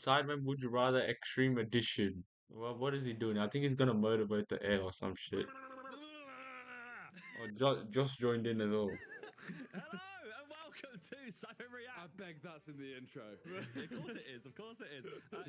Sidemen Would You Rather Extreme Edition. Well, what is he doing? I think he's gonna motivate the air or some shit. Oh, Josh joined in as well. Hello and welcome to Cyber React. I beg that's in the intro. Of course it is. Of course it is.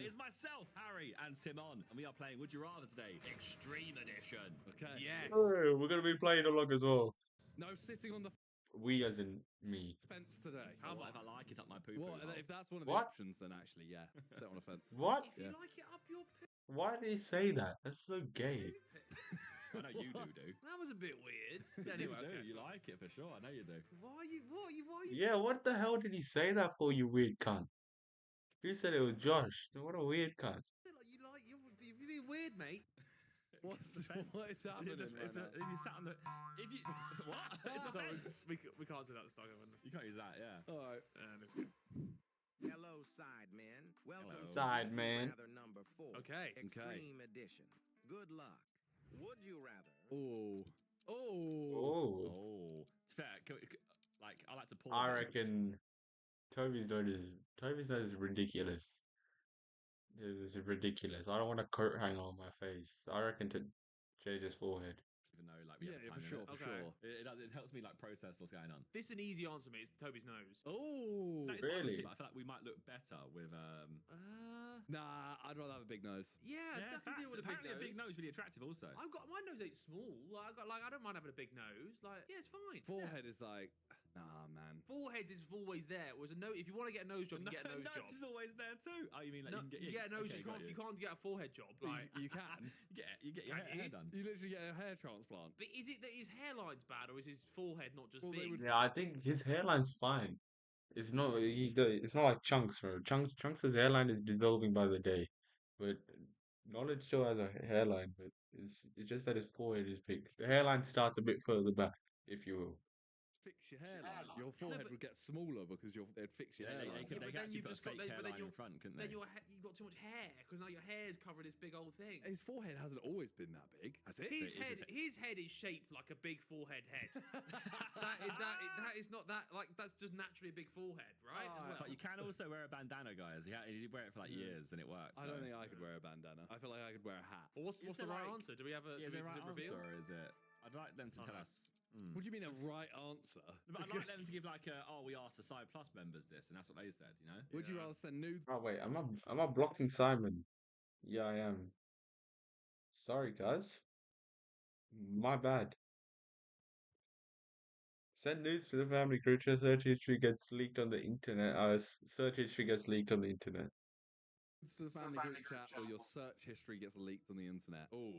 It's myself, Harry, and Simon, and we are playing Would You Rather today, Extreme Edition. Okay. Yes. Oh, we're gonna be playing along as well. No sitting on the We as in me. fence today. Come on, if I like it up my poo. Well, if that's one of the What? options, then actually, yeah, sit on a fence. What? If you Yeah. like it up your Why did he say that? That's so gay. I know you do. That was a bit weird. Anyway, Anyway, okay. you like it for sure. I know you do. Why are you? Yeah, what the hell did he say that for, you weird cunt? You said it was Josh. What a weird cunt. Like you're being weird, mate. What is happening right now? If you sat on the, if you what? It's a fence. We can't do that. Stuck on. You can't use that, yeah. All right. Hello, Sidemen. Welcome Hello. to Sidemen. Would You Rather number 4. Okay. Extreme Edition. Good luck. Would you rather? Oh. Oh. Oh, Oh, it's fair. Like I like to pause. I it. reckon Toby's note is ridiculous. This is ridiculous. I don't want a coat hanger on my face. I reckon to JJ's forehead. Even though like we Yeah, have for time sure, in for Okay. sure. it helps me like process what's going on. This is an easy answer, mate. It's Toby's nose. Oh. That is what I would Really? pick, but I feel like we might look better with Nah, I'd rather have a big nose. Yeah, yeah, definitely deal with apparently a big nose. is really attractive also. I've got my nose ain't small. I don't mind having a big nose. Like, yeah, it's fine. Forehead is like, nah, man. Forehead is always there. Whereas a nose, if you want to get a nose job, you get a nose job. is always there too. Oh, you mean like No, you can get a nose. okay, got You can't get a forehead job. Like, You can. you get your Can you? hair done. You literally get a hair transplant. but is it that his hairline's bad, or is his forehead not just Well, they big? would- Yeah, I think his hairline's fine. It's not. It's not like Chunks, bro. Chunks' hairline is dissolving by the day, but Knowledge still has a hairline, but it's just that his forehead is big. The hairline starts a bit further back, if you will. Fix your hairline. Your forehead would get smaller because they'd fix your Yeah, hairline. they could, but they could then actually you've put a just got- fake then- but then hairline in you're- front, couldn't Then they? you've got too much hair because now your hair's covering this big old thing. His forehead hasn't always been that big, has it? His head is shaped like a big forehead head. that is not that like that's just naturally a big forehead, right? Oh, As well. But you can also wear a bandana, guys. You wear it for like years and it works. I don't so- think I could wear a bandana. I feel like I could wear a hat. Well, what's Is the there, right like- answer? Do we have a? Yeah, is do there a we, right does it reveal? answer or is it? I'd like them to tell Okay. us. What do you mean a right answer? But I'd like them to give like we asked the Side Plus members this, and that's what they said, you know? Would you Yeah. rather send nudes? Oh wait, am I blocking Simon? Yeah, I am. Sorry, guys. My bad. Send nudes to the family group chat. Search history gets leaked on the internet. Search history gets leaked on the internet. To the family group chat, or your search history gets leaked on the internet. Oh.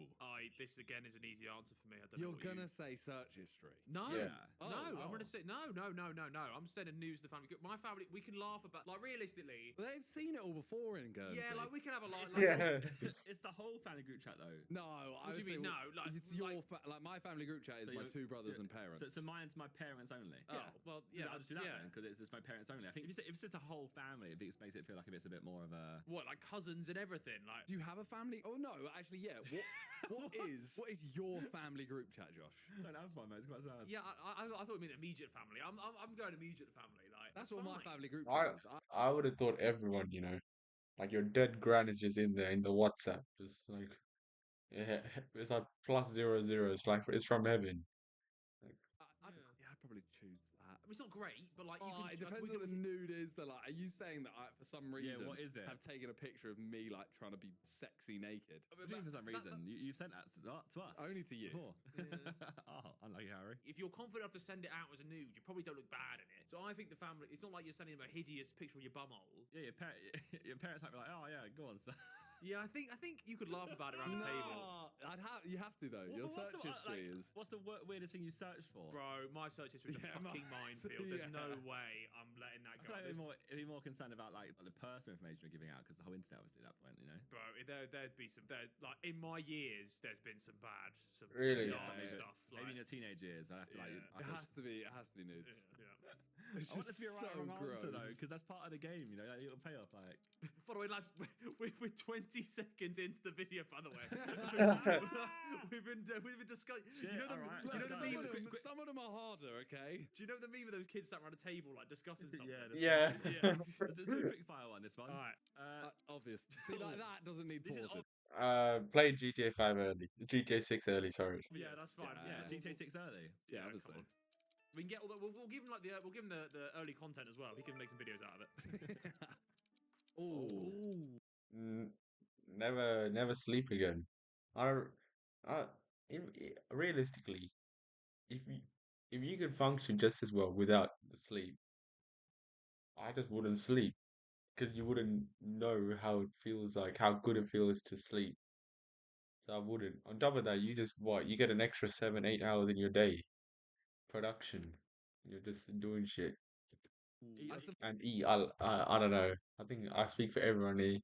This again is an easy answer for me. I don't You're know. gonna say search history. No, Yeah. no, I'm Oh. gonna say no. I'm sending news to the family group. My family, we can laugh about like realistically. But they've seen it all before in Guernsey. Yeah, like we can have a laugh. Yeah. It's the whole family group chat though. No, What I do would you mean? say, No, like- it's your like my family group chat is So my you're- two brothers so- and parents. So mine's my parents only. Oh, well, yeah, I'll just do that yeah. then because it's just my parents only. I think if it's just a whole family, it makes it feel like it's a bit more of a. What, like cousins and everything? Like, Do you have a family? Oh no, actually, yeah. What is your family group chat, Josh? I don't have one, mate. It's quite sad. yeah, I thought you meant immediate family. I'm going immediate family. Like, That's what my fine. family group I chat is. I would have thought everyone, like your dead gran is just in there in the WhatsApp, just like yeah, it's like +00. It's like it's from heaven. I'd probably choose that. I mean, it's not great, but like, you Oh, can, it depends we what the can- nude is. That like, are you saying that I, for some reason, what is it? have taken a picture of me like trying to be sexy naked? What do you mean for some reason? You've sent that to us. Only to you. Before. Yeah. Oh, unlucky Harry. If you're confident enough to send it out as a nude, you probably don't look bad in it. So I think the family, it's not like you're sending them a hideous picture of your bumhole. Yeah, your parents might be like, oh yeah, go on. Son. Yeah, I think you could laugh about it around the table. You have to though. Your What's search the- history like, is. What's the weirdest thing you searched for? Bro, my search history is a Yeah, fucking minefield. There's yeah. no way I'm letting that I go. feel like There's- it'd be more concerned about like the personal information we're giving out because the whole internet obviously at that point, you know. Bro, there'd be some like in my years, there's been some some Really? dark Yeah. stuff. Maybe in Like, your teenage years, I have to like. Yeah. I It feel- has to be. It has to be nudes. yeah. It's I want this to be a just right or so wrong answer though, gross. because that's part of the game. You know, that little payoff. Like, By the way, lads, we're 20 seconds into the video. By the way, we've been discussing. Shit, You know the, alright. you know the meme. Some of them are harder, okay? Do you know the meme of those kids sat around a table like discussing something? Yeah. Yeah. let's do a quick fire one. This one. All right. Obvious. See, like that doesn't need This is pausing. Played GTA 5 early. GTA 6 early, sorry. Yeah, that's fine. Yeah, Yeah. GTA 6 early. Yeah, come obviously. on. We can get all the. We'll give him like the. We'll give him the early content as well. He can make some videos out of it. Ooh. Never sleep again. I, realistically, if you could function just as well without the sleep, I just wouldn't sleep because you wouldn't know how it feels like, how good it feels to sleep. So I wouldn't. On top of that, you just you get an extra 7, 8 hours in your day production. You're just doing shit and eat. I don't know. I think I speak for everyone here.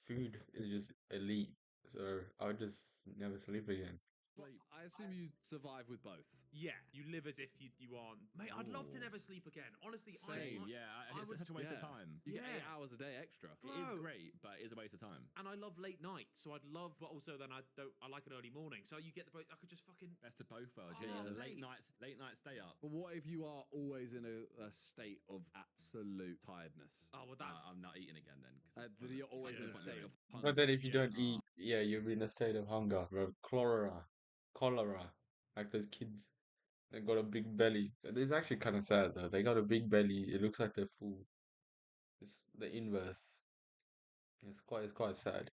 Food is just elite. So I would just never sleep again. Well, I assume you survive with both. Yeah, you live as if you aren't. Mate, I'd love to Ooh. never sleep again. Honestly, Same. Yeah, I it's would- such a waste of Yeah. time. You get 8 Yeah. hours a day extra. It is Bro. great, but it is a waste of time. And I love late nights, so I'd love, but also then I like an early morning. So you get the both. I could just fucking. Best of both worlds. Oh, Yeah, mate. late night stay up. But what if you are always in a state of absolute tiredness? Oh well, that's. I'm not eating again then. 'cause it's You're pointless. always in a It's state pointless. of hunger. But then if you Yeah. don't eat, yeah, you'll be in a state of hunger, bro. Cholera. Like those kids, they got a big belly. It's actually kind of sad though. They got a big belly. It looks like they're full. It's the inverse. It's quite sad.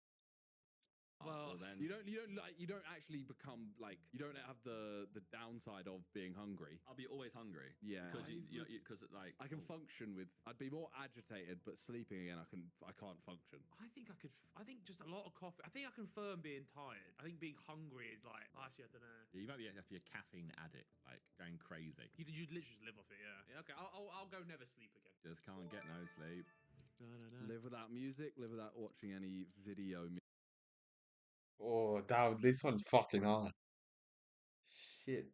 Well, then You don't actually become like you don't have the downside of being hungry. I'll be always hungry. Yeah. Because like I can function with. I'd be more agitated, but sleeping again, I can't function. I think I could. I think just a lot of coffee. I think I confirm being tired. I think being hungry is like. Actually, I don't know. Yeah, you might have to be a caffeine addict, like going crazy. You literally just live off it. Yeah. Okay. I'll go never sleep again. Just can't get no sleep. No. Live without music. Live without watching any video. Oh, damn, this one's fucking hard. Shit.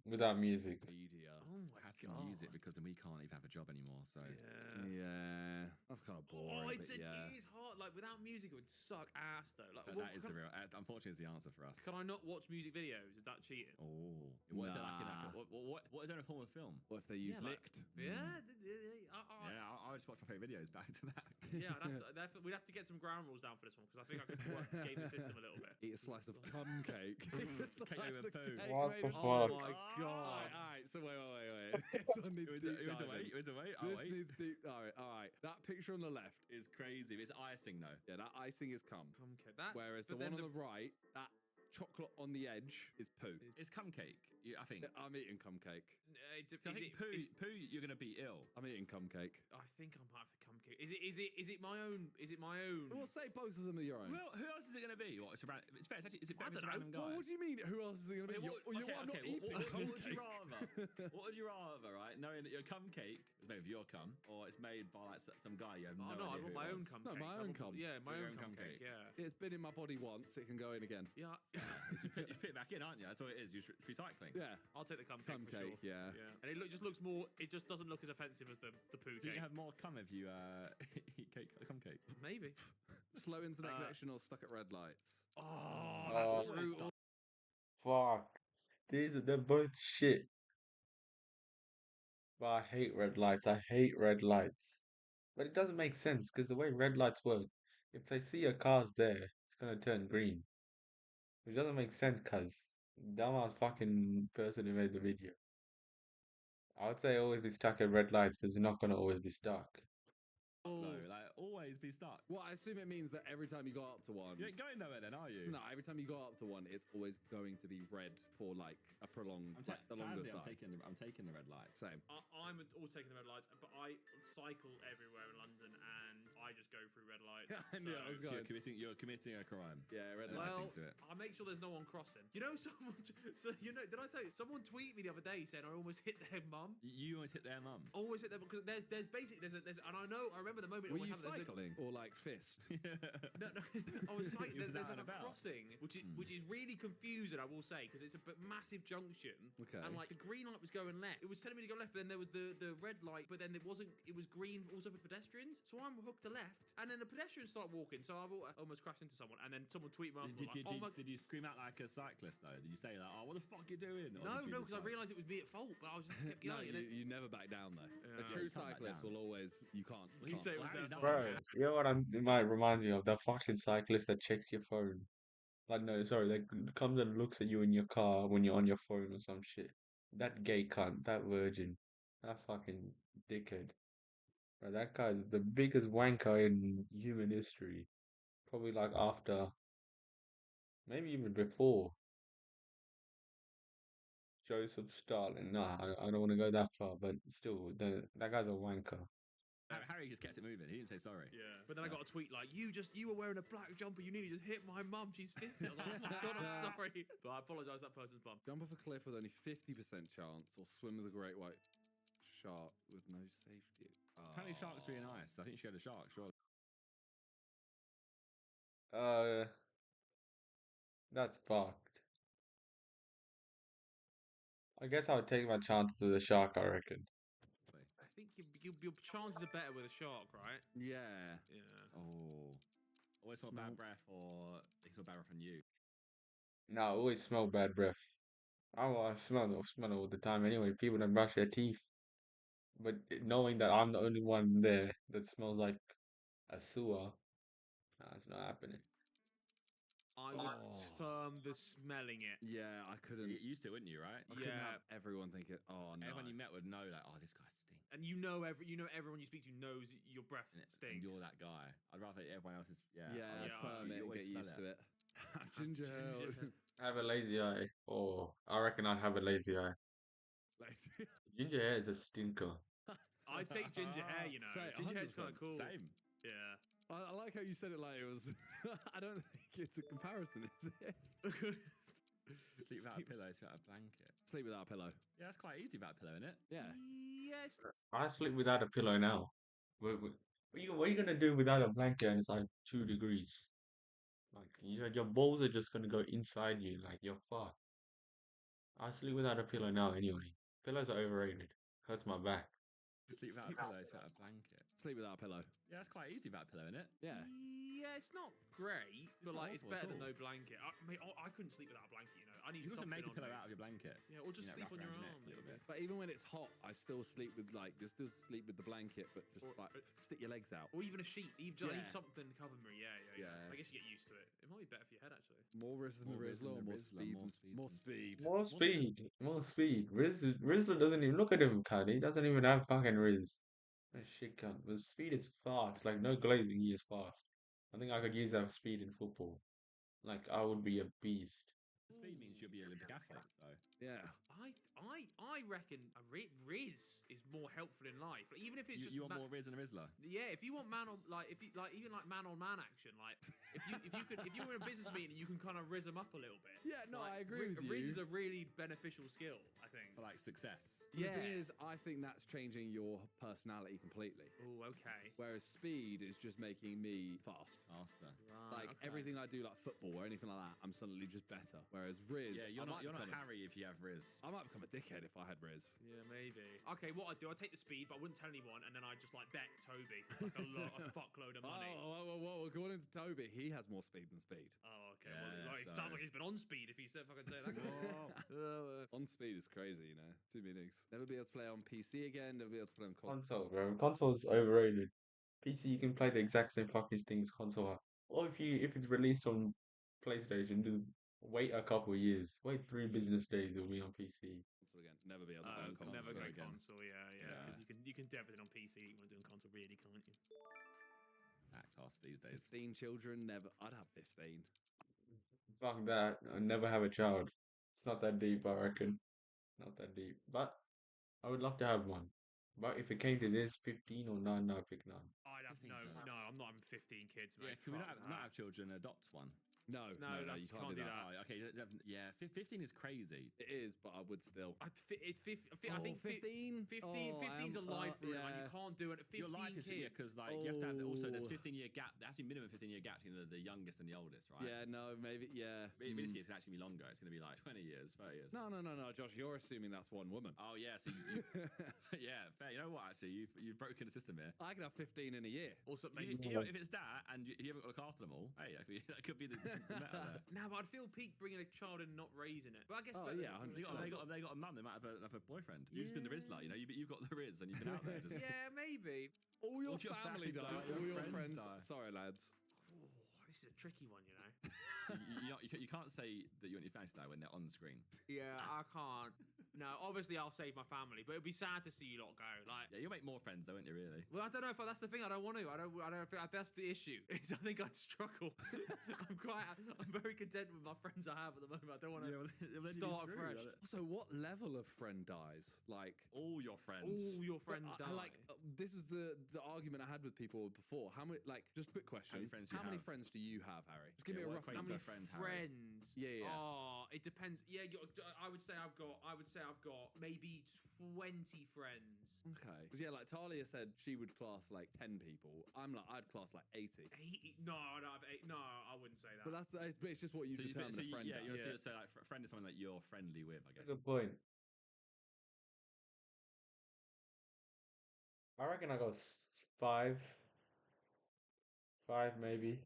Without music. Media. Oh my I have to god. use it because then we can't even have a job anymore. So Yeah. Yeah, that's kind of boring. Oh, but it yeah. is hard. Like without music, it would suck ass though. Like, but what- that is can, the real. Unfortunately, is the answer for us. can I not watch music videos? Is that cheating? Oh, what is it like in Nah. what is there in a form of film? What if they use Yeah, like- licked? Yeah. Yeah, I would just watch my favorite videos back to back. Yeah, we'd have to get some ground rules down for this one because I think I could work game the system a little bit. Eat a slice of cum cake. Eat a slice over of poo. cake What made the of- fuck? Oh my Ah. god! All right. So wait. This one needs deep You want to diving. wait? You want to wait? I'll This wait. needs deep. All right. That picture on the left. It's crazy. It's icing though. Yeah, that icing is cum. Okay, that's. Whereas the but one then on the right, that chocolate on the edge is poo. It's cum cake. I think. I'm eating cum cake. Is I think it- poo. is- Poo. You're gonna be ill. I'm eating cum cake. I think I might have to come. Is it my own? Is it my own? We'll say both of them are your own. Well, who else is it gonna be? What? It's fair. It's actually. Is it I better don't a random know. guy? Well, what do you mean? Who else is it going to be? Okay, I'm not eating what cum would you cake. rather? What would you rather, right? Knowing that your cum cake is made with your cum, or it's made by like some guy you have Oh no no, I idea want who my it own was. cum No, cake. my I own want- cum. Yeah, my Your own own cum cum cake. cake. Yeah. It's been in my body once. It can go in again. Yeah. You put it back in, aren't you? That's what it is. You're recycling. Yeah. I'll take the cum cake. Cum for cake, Sure. yeah. And it just looks more. It just doesn't look as offensive as the poo Do you cake. have more cum if you eat cum cake? Maybe. Slow internet Uh, connection or stuck at red lights. Oh, Oh. that's brutal. Fuck. They're both shit. But I hate red lights. I hate red lights. But it doesn't make sense because the way red lights work, if they see a car's there, it's gonna turn green. Which doesn't make sense because dumbass fucking person who made the video. I would say always be stuck at red lights because you're not gonna always be stuck. No, like always be stuck. Well, I assume it means that every time you go up to one. You ain't going nowhere then, are you? No, every time you go up to one, it's always going to be red for like a prolonged, like, the longer Sadly, side. I'm taking the red light. Same. I'm all taking the red lights, but I cycle everywhere in London, and I just just go through red lights. I knew I was so- going. You're committing a crime. Yeah, red Well, lights. Well, to it. I make sure there's no one crossing. You know, someone. Did I tell you? Someone tweeted me the other day saying I almost hit their mum. You always hit their mum. Always hit them because there's basically there's and I know I remember the moment. Were it you happened, there's a- cycling or like fist? No, I was like, He was there's out and like a about. crossing, which is really confusing, I will say, because it's a massive junction. Okay. And like the green light was going left. It was telling me to go left, but then there was the red light, but then it wasn't. It was green also for pedestrians. So I'm hooked to left, and then the pedestrians start walking. So I almost crashed into someone, and then someone tweeted me after, Did you scream out like a cyclist though? Did you say like, "Oh, what the fuck you doing?" Or No, did you because I like- realised it was me at fault, but I was just kept No, going. and then- you never back down though. Yeah. A true You can't back cyclist down. will always. You can't. He'd say it was Well, their Harry, fault. Bro, you know what it might remind me of? That fucking cyclist that checks your phone. Like, no, sorry, that comes and looks at you in your car when you're on your phone or some shit. That gay cunt, that virgin, that fucking dickhead. Bro, that guy's the biggest wanker in human history. Probably like after, maybe even before Joseph Stalin. Nah, I don't want to go that far, but still, that guy's a wanker. Harry just kept it moving. He didn't say sorry. Yeah. But then I got a tweet like, you were wearing a black jumper, you nearly just hit my mum, she's 50. I was like, oh my god, I'm sorry. But I apologise to that person's mum. Jump off a cliff with only 50% chance, or swim with a great white shark with no safety. Apparently, sharks really nice. I think she had a shark. Sure. That's fucked. I guess I would take my chances with a shark, I reckon. I think your chances are better with a shark, right? Yeah. Yeah. Oh. Always saw Smell- bad breath, or they saw bad breath on you. No, I always smell bad breath. I smell it all the time anyway. People don't brush their teeth. But knowing that I'm the only one there that smells like a sewer, nah, it's not happening. I would firm the smelling it. Yeah, I couldn't. You used to, wouldn't you? Right? I couldn't Yeah. have everyone thinking, oh no. Everyone you met would know, like, oh, this guy stinks. And you know everyone you speak to knows your breath And stinks. you're that guy. I'd rather everyone else is. Yeah. Yeah, I would- yeah, firm you it and always get smell used to it. Ginger ale. I have a lazy eye. Oh, I reckon I'd have a lazy eye. Like- Ginger hair is a stinker. I'd take ginger hair, you know. Say, Ginger hair's kind of 100%. cool. Same. Yeah. I like how you said it like it was. I don't think it's a comparison, is it? Sleep without a pillow, sleep without a blanket. Sleep without a pillow. Yeah, that's quite easy without a pillow, isn't it? Yeah. Yes. I sleep without a pillow now. What are you gonna do without a blanket and it's like 2 degrees? Like your balls are just gonna go inside you, like you're fucked. I sleep without a pillow now anyway. Pillows are overrated. Hurts my back. Sleep without a pillow, sleep without a blanket. Sleep without a pillow. Yeah, that's quite easy without a pillow, isn't it? Yeah. Yeah, it's not great, but not like it's awful at better than all. no blanket. I couldn't sleep without a blanket, you know. I need You can also something make a on pillow me. out of your blanket. Yeah, or just you know, sleep wrap on your around your arm neck a little bit. But even when it's hot, I still sleep with like just still sleep with the blanket, but just Or- like stick your legs out. Or even a sheet. I Yeah. need something to cover me. Yeah. Yeah. I guess you get used to it. It might be better for your head actually. More Riz than the More Riz Rizzler, than or the more Rizzler, speed? more speed More than- speed. More speed. More speed. Rizzler doesn't even look at him, cunt. He doesn't even have fucking Riz. That shit cunt. But speed is fast. Like no glazing, he is fast. I think I could use that speed in football. Like I would be a beast. Speed means you'll be an Olympic athlete, so. Yeah. I reckon a Riz is more helpful in life. Like, even if it's just You want more Riz than a Rizzler? Yeah, if you want man on like if you like even like man on man action, like if you were in a business meeting, you can kind of Riz them up a little bit. Yeah, no, Like, I agree with Riz you. is a really beneficial skill, I think. For like success. The Yeah. thing is, I think that's changing your personality completely. Oh, okay. Whereas speed is just making me fast. Faster. Like everything I do, like football or anything like that, I'm suddenly just better. Whereas Riz, Yeah, you're I not might become Harry if you have Riz. I might become a dickhead if I had Riz. Yeah, maybe. Okay, what I'd do, I'd take the speed, but I wouldn't tell anyone, and then I'd just like bet Toby like a fuckload of money. Whoa, according to Toby, he has more speed than speed. Oh, okay. Yeah, Well, like, it so- sounds like he's been on speed if he said fucking say that. On speed is crazy, you know. Too meanings. Never be able to play on PC again. Never be able to play on console. Console, bro. Console's overrated. PC, you can play the exact same fucking things console have. Or if it's released on PlayStation, just wait a couple of years. Wait 3 business days, it'll be on PC. Console again. Never be able to play on console Never go again. console, yeah. Yeah. Because you can do everything on PC when doing console, really, can't you? Backcast these days. 15 children, never. I'd have 15. Fuck that. I'll never have a child. It's not that deep, I reckon. Not that deep. But I would love to have one. But if it came to this, 15 or none, I'd pick none. I'd no, so. no, I'm not having 15 kids, Yeah, mate. can we Fuck not that. have children adopt one? No, No, you can't do that. Oh, okay, yeah, 15 is crazy. It is, but I would still. I think 15? 15's a life rule, and you yeah. can't do it at 15 Your life is kids. because like you have to have also there's Oh. 15-year gap. There has to be minimum 15-year gap between the youngest and the oldest, right? Yeah, no, maybe, yeah. Realistically, it's actually gonna be longer. It's gonna be like 20 years, 30 years. No, Josh, you're assuming that's one woman. Oh yeah, so yeah, fair. You know what? Actually, you've broken the system here. I could have 15 in a year. Also, You, maybe. you know, if it's that and you haven't got to look after them all, hey, that could be the meta there. Now, but I'd feel peak bringing a child and not raising it. But I guess. Oh, but- yeah, 100%. They got a mum. They might have a boyfriend. You've just been the Rizzler. You know, you've got the Riz and you've been out there. Just, Yeah, maybe. All your All your family family die. die, All your your friends friends die. Sorry, lads. Oh, this is a tricky one, you know. you can't say that you want your fans to die when they're on screen. Yeah, I can't. No, obviously I'll save my family, but it'd be sad to see you lot go. Like, Yeah, you'll make more friends, though, won't you? Really? well, I don't know if that's the thing. I don't want to. I don't think that's the issue. Is I think I'd struggle. I'm very content with my friends I have at the moment. I don't want to start fresh. So, what level of friend dies? Like, All your friends. All your but friends I die. like this is the argument I had with people before. How many? Like, just a quick question. many friends do you How many have? friends do you have, Harry? Just give Yeah, me a what rough equates number. to a friend, Harry? friends. Yeah, yeah. Oh, it depends. Yeah, I would say I've got maybe 20 friends. Okay. Because yeah, like Talia said, she would class like 10 people. I'd class like 80. No, I wouldn't say that. But but it's just what you determine a friend. yeah, as. you're so like a friend is someone that you're friendly with, I guess. Good point. I reckon I got five. Five maybe.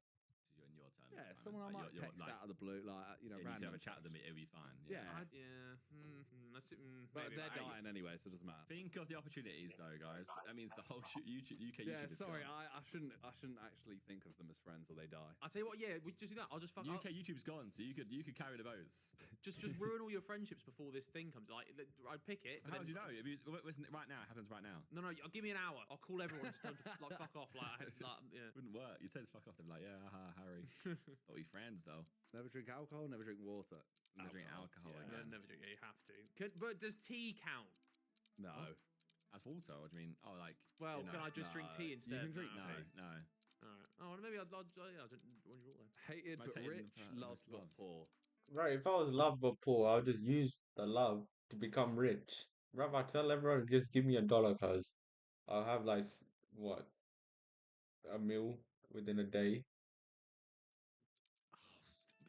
You're in your terms. Yeah, Simon, someone I but might you're text like, out of the blue, like yeah, you can random. have a chat with them. text. It'll be fine. Yeah. But maybe. they're Hey, dying anyway, so it doesn't matter. Think of the opportunities, though, guys. That means the whole UK Yeah, YouTube is sorry, gone. I shouldn't actually think of them as friends or they die. I'll tell you what. Yeah, we just do that. I'll just fuck. UK YouTube's gone, so you could carry the votes. Just ruin all your friendships before this thing comes. Like, I'd pick it. but How then- do you know? Right now, it happens right now. No, give me an hour. I'll call everyone. Just tell them to, like, fuck off. Yeah. Wouldn't work. You'd say just fuck off. They'd be like, yeah, haha, Harry. But we friends though. Never drink alcohol, never drink water. Never drink alcohol yeah. again. Never drink. Yeah, you have to. But does tea count? No. As water, what do you mean? Oh, like. Well, you know, can I just drink no. tea You instead? can drink No, tea. no. All right. Oh, maybe I'll drink water then. Hated Most but hated rich, and loved most but loved. poor. Right, if I was love but poor, I'll just use the love to become rich. Right, I tell everyone just give me $1, cuz I'll have like what, a meal within a day.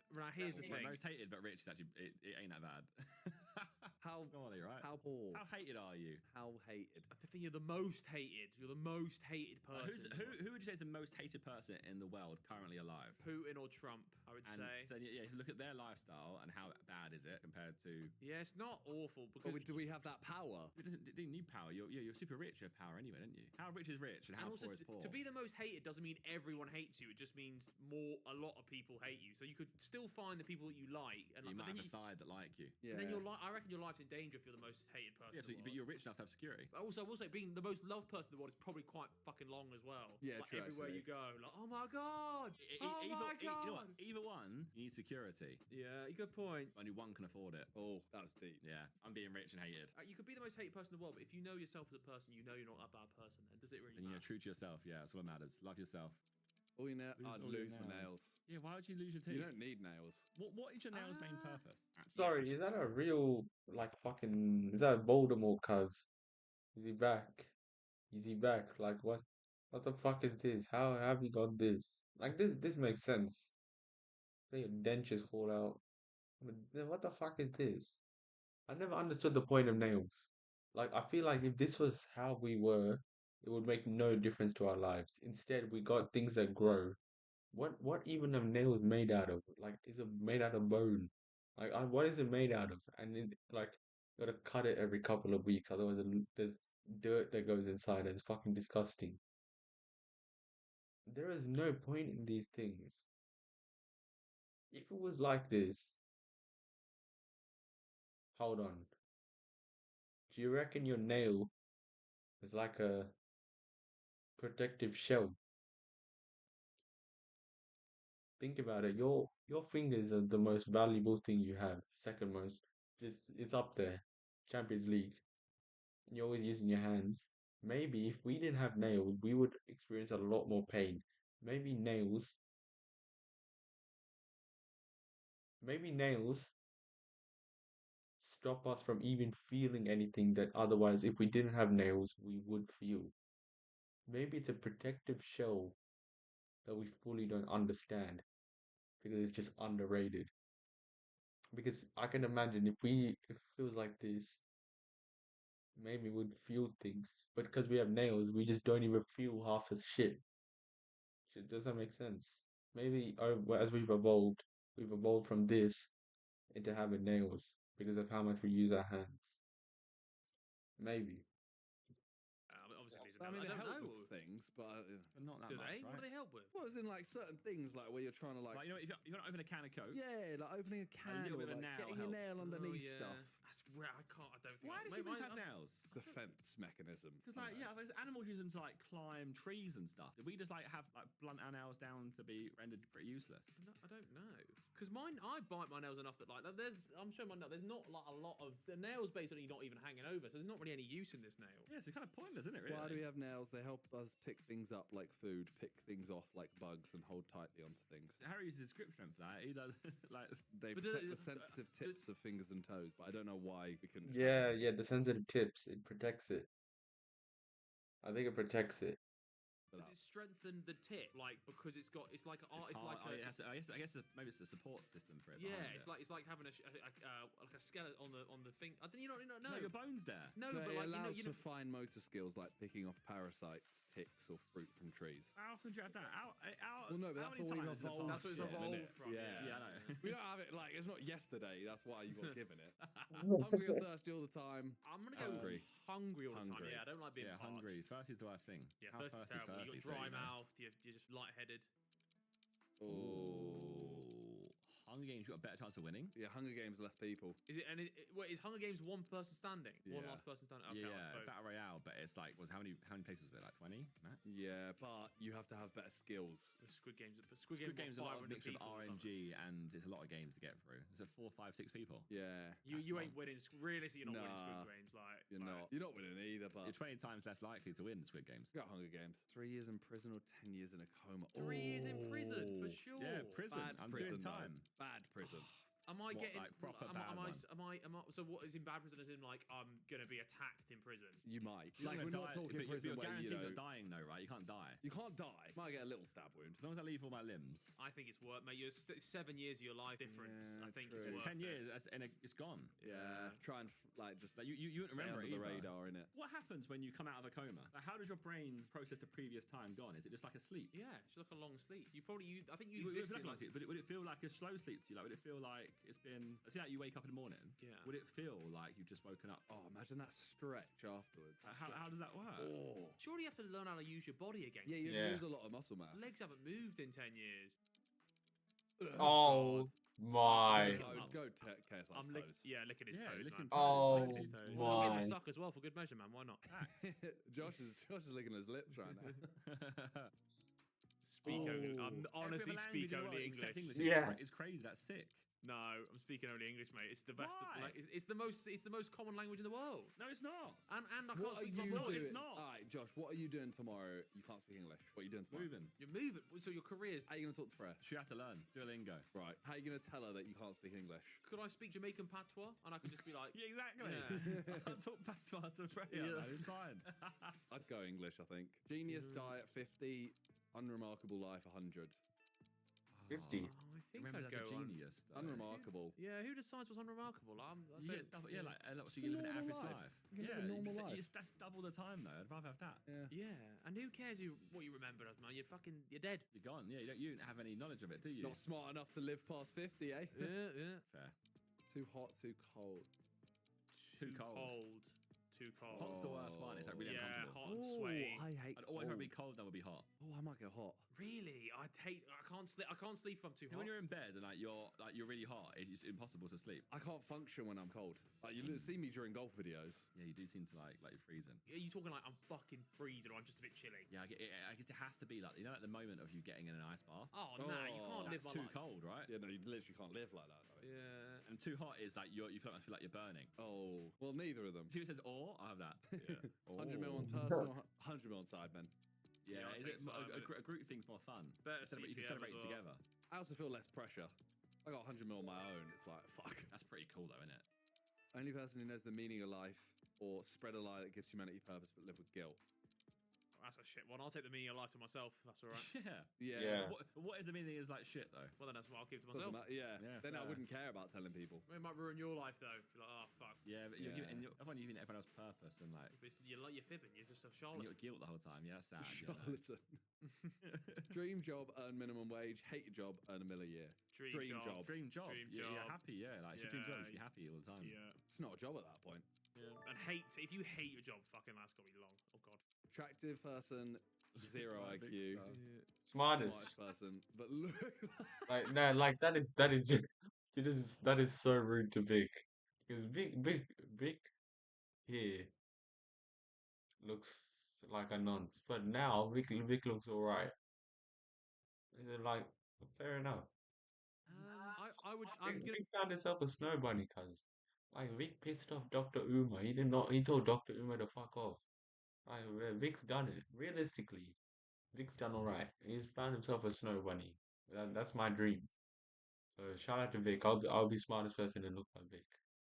Right, here's the thing. Most hated but rich is actually it ain't that bad. How Come on, right? how poor? How hated are you? How hated? The thing, you're the most hated. You're the most hated person. Who would you say is the most hated person in the world currently alive? Putin or Trump, I would And say. so yeah, look at their lifestyle and how bad is it compared to. Yeah, it's not awful But because do we have that power? It didn't need power. You're super rich. You have power anyway, don't you? How rich is rich and and how also poor is poor? to be the most hated doesn't mean everyone hates you. It just means a lot of people hate you. So you could still find the people that you like, and you but might then have a side that like you. Yeah. and then I reckon your life's in danger if you're the most hated person. Yeah, in the but world. you're rich enough to have security. But also, I will say, being the most loved person in the world is probably quite fucking long as well. Yeah, like, true, everywhere actually. you go, like, oh my god, oh either, my god. You know what? Either one, you need security. Yeah, good point. Only one can afford it. Oh, that was deep. Yeah, I'm being rich and hated. You could be the most hated person in the world, but if you know yourself as a person, you know you're not that bad person. Then does it really And you're matter? true to yourself. Yeah, that's what matters. Love yourself. All you Lose I'd all your lose my nails. Yeah, why would you lose your teeth? You don't need nails. What is your nails' main Ah. purpose? Actually? Sorry, is that a real like fucking? Is that Voldemort? Cuz is he back? Is he back? Like what? What the fuck is this? How have you got this? Like this makes sense. Say your dentures fall out. But then what the fuck is this? I never understood the point of nails. Like I feel like if this was how we were, it would make no difference to our lives. Instead, we got things that grow. What even are nails made out of? Like, is it made out of bone? Like, what is it made out of? And then, like, you gotta cut it every couple of weeks, otherwise there's dirt that goes inside, and it's fucking disgusting. There is no point in these things. If it was like this, hold on. Do you reckon your nail is like a protective shell? Think about it. Your fingers are the most valuable thing you have. Second most. Just it's up there. Champions League. You're always using your hands. maybe if we didn't have nails, we would experience a lot more pain. Maybe nails, maybe nails stop us from even feeling anything that otherwise, if we didn't have nails, we would feel. Maybe it's a protective shell that we fully don't understand because it's just underrated. Because I can imagine if it feels like this, maybe we'd feel things, but because we have nails, we just don't even feel half as shit. Does that make sense? Maybe as we've evolved from this into having nails because of how much we use our hands. Maybe. Obviously, I mean, I they don't help know. with things, but But not that Do much, they? What right? do they help with? well, as in like certain things, like where you're trying to like, Like, if you want to open a can of Coke, yeah, like opening a can little or bit of a like nail getting your nail helps. underneath yeah. stuff. That's rare. I can't. I don't think. why do Maybe humans I- have I- nails? Defense mechanism. Because like, yeah, there's animals use them to like climb trees and stuff. Did we just like have like blunt our nails down to be rendered pretty useless? No, I don't know. Because mine, I bite my nails enough that like there's. I'm showing my nail. There's not like a lot of the nails basically not even hanging over, so there's not really any use in this nail. Yeah, it's kind of pointless, isn't it? Really? Why do we have nails? They help us pick things up like food, pick things off like bugs, and hold tightly onto things. Harry uses description for that. He does like. They But protect do- the sensitive tips of fingers and toes, but I don't know why we couldn't. Yeah, yeah, the sensitive tips, it protects it. I think it protects it. Does it strengthen the tip, like because it's got? It's like It's it's hard. like a, I guess maybe it's a support system for it. yeah. behind It's it. like having like a skeleton on the thing. I think you don't know. No, your bone's there. No, But but it like allows you know. for fine motor skills like picking off parasites, ticks, or fruit from trees. How often do you have that? Well, no, but how that's many what we've times in the evolved That's what it's from, evolved innit? from. Yeah. Yeah, I know. We don't have it like it's not yesterday. That's why you got given it. Hungry or thirsty all the time. I'm gonna go Hungry. hungry all the time. Hungry. Yeah, I don't like being Yeah, parched. hungry. Thirsty is the worst thing. Yeah, How thirst is thirsty is terrible. You thirsty, got dry so you know. mouth. You're just lightheaded. Oh, Hunger Games, you got a better chance of winning. Yeah, Hunger Games, less people. Is it? And wait, is Hunger Games one person standing? One Yeah. last person standing. Okay, I Yeah, suppose. Battle Royale, but it's like, how many places was it? Like 20, Matt? Yeah, but you have to have better skills. With Squid Games, but Squid Squid Games Game's a lot of 500 mixture of people or something. RNG and it's a lot of games to get through. Is it 4, 5, 6 people? Yeah, You That's ain't long. winning. Realistically, you're not winning Nah. Squid Games. Like you're not. You're not winning either, but You're 20 times less likely to win Squid Games. got Hunger Games. 3 years in prison or 10 years in a coma. 3 years in prison for Oh. sure. Yeah, prison. Bad I'm prison, doing though. time. Bad prison. Am I What, getting like, proper am, bad am, I, one? am I? So what is in bad prison? As in like I'm gonna be attacked in prison. You might. You're Like gonna we're not die- talking but prison you're where you guaranteed know not dying though, right? You can't die. you can't die. Might get a little stab wound. As long as I leave all my limbs. I think it's worth, mate. You're 7 years of your life difference. Yeah, I think true. it's So worth 10 it. years and it's gone. Yeah, try and like just Like you wouldn't stay remember under it the either. radar in it. What happens when you come out of a coma? Like, how does your brain process the previous time gone? Is it just like a sleep? Yeah, it's like a long sleep. You probably, I think you Would it exist feel in like like, it, but would it feel like a slow sleep to you? Like, would it feel like it's been? See, like you wake up in the morning. Yeah. Would it feel like you've just woken up? Oh, imagine that stretch afterwards. How does that work? Oh. surely you have to learn how to use your body again. Yeah, you'd Yeah. lose a lot of muscle mass. Legs haven't moved in 10 years. Oh my. Go KSI's I'm toes. licking his Yeah, toes, licking man. toes. Oh Licking his toes. my. I'll give him a suck as well for good measure, man. Why not? Josh is licking his lips right now. Speak only. I'm honestly speak only Except English. English. Yeah. It's crazy. That's sick. No, I'm speaking only English, mate. It's the best. Why? Like, it's the most common language in the world. No, it's not. And I can't What are speak you my doing? voice. It's not. All right, Josh. What are you doing tomorrow? You can't speak English. What are you doing tomorrow? Moving. You're moving. So your career's. How are you going to talk to Freya? She have to learn Duolingo. Right. How are you going to tell her that you can't speak English? Could I speak Jamaican patois? And I could just be like, Yeah, exactly. Yeah. I talk patois to Freya. Yeah. Man. It's fine. I'd go English, I think. Genius diet 50, unremarkable life 100. 50. oh, I think Remember, I'd that's go a on. genius. though. Unremarkable. Yeah, who decides what's unremarkable? I You don't- get double, yeah, like so The you live an normal average life. life. You can live a yeah, normal life. That's double the time though. I'd rather have that. Yeah. Yeah, and who cares what you remember as, man? You're dead. You're gone. Yeah, you don't have any knowledge of it, do you? Not smart enough to live past 50, eh? Yeah. fair. Too hot, too cold. Too cold. Too cold. Hot's the worst one. It's like really Yeah, uncomfortable. hot and sweaty. I hate I'd always rather be cold. cold than would be hot. Oh, I might go hot. Really, I can't sleep. I can't sleep if I'm too And hot. when you're in bed and you're really hot, it's impossible to sleep. I can't function when I'm cold. Like you see me during golf videos. Yeah, you do seem to like you're freezing. Are you talking like I'm fucking freezing or I'm just a bit chilly? Yeah, I guess it has to be like at the moment of you getting in an ice bath. Oh, nah, you can't live That's my too life. cold, right? Yeah, no, you literally can't live like that. Though. Yeah. And too hot is like you feel like you're burning. Oh, well, neither of them. See what it says or? I have that. Yeah. 100 mil on personal, 100 mil on Sidemen. Yeah, I'll is take it a Simon. group thing's more fun? Better You can CPM celebrate as it well. together. I also feel less pressure. I got 100 mil on my own. It's like, fuck. That's pretty cool though, isn't it? Only person who knows the meaning of life or spread a lie that gives humanity purpose but live with guilt. That's a shit one. I'll take the meaning of life to myself. That's all right. Yeah. Yeah. Yeah. What if the meaning is like shit though? Well, then that's what I'll give to Doesn't myself. matter. Yeah. Yeah, Then I fair. wouldn't care about telling people. It might ruin your life though. If you're like, oh fuck. Yeah, but Yeah. everyone giving everyone else purpose and like But you're fibbing. You're just a and charlatan. you got guilt the whole time. Yeah, that's sad. Charlatan. Dream job, earn minimum wage. Hate your job, earn $1 million a year. Dream job. Dream job. Dream You're job. happy, yeah. Like it's your dream job. You should be Yeah. happy all the time. Yeah. It's not a job at that point. Yeah. And hate. If you hate your job, fucking that's got to be long. Oh god. Attractive person, zero I think IQ. so. Smartest. Smartest person, but look. Like no, like that is just that is so rude to Vic. Because Vic here looks like a nonce, but now Vic looks alright. Like fair enough. I would. I'm Vic, gonna. Vic found himself a snow bunny, cuz. Like Vic pissed off Dr. Uma. He did not. He told Dr. Uma to fuck off. Like Vic's done it. Realistically, Vic's done alright. He's found himself a snow bunny. That's my dream. So shout out to Vic. I'll be smartest person and look like Vic.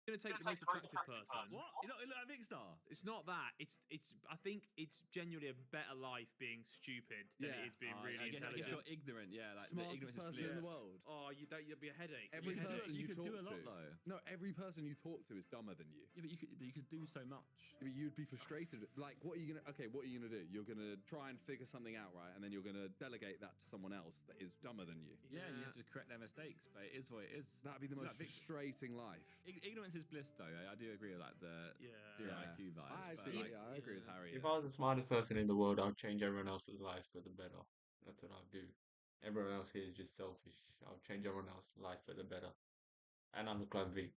Gonna take the most attractive person. What? You look like Vic Star. It's not that. It's. I think it's genuinely a better life being stupid than Yeah. it is being I really guess intelligent. you're ignorant, yeah. Like the Smartest ignorance person is in the bliss. world. Oh, you'd be a headache. Every You could person you you could do talk a lot to. though. No, every person you talk to is dumber than you. Yeah, but you could do so much. I mean, you'd be frustrated. Like, what are you gonna? Okay, what are you gonna do? You're gonna try and figure something out, right? And then you're gonna delegate that to someone else that is dumber than you. Yeah, and you Yeah. have to correct their mistakes, but it is what it is. That'd be the most Like Vic- frustrating life. Ignorance is bliss, though. I do agree with that. The Yeah. zero Yeah. IQ vibes. I but, actually, like, yeah, I agree with Harry. If I was the smartest person in the world, I'd change everyone else's lives for the better. That's what I'll do. Everyone else here is just selfish. I'll change everyone else's life for the better. And I look like Vic.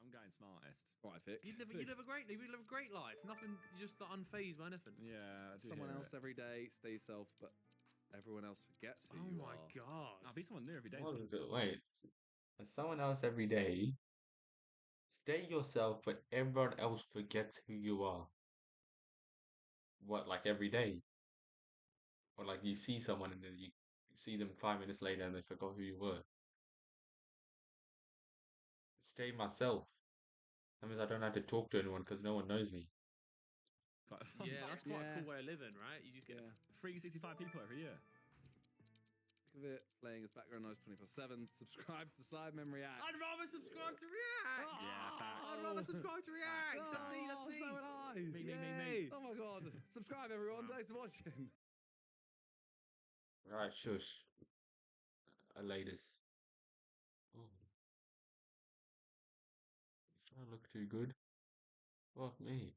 I'm going smartest. Right, Vic. You'd live a great life. Nothing. You're just not unfazed by anything. Yeah, I do Someone hear else it. every day, stay yourself, but everyone else forgets who Oh you my are. god. I'll be someone new every day. What is it? Wait. As someone else every day, stay yourself, but everyone else forgets who you are. What, like every day? Or like you see someone and then you see them 5 minutes later and they forgot who you were. Stay myself. That means I don't have to talk to anyone because no one knows me. Quite fun. Yeah, that's quite a Yeah. cool way of living, right? You just get. Yeah. 365 people every year. Think of it playing as background noise 24/7. Subscribe to Side Memory Reacts. I'd rather subscribe to React. Yeah, facts. I'd rather subscribe to React. That's me. That's me. So would I. Me. Yay. Oh my god. Subscribe, everyone. Thanks for watching. Right, shush. Latest. Oh. Should I look too good? Fuck me.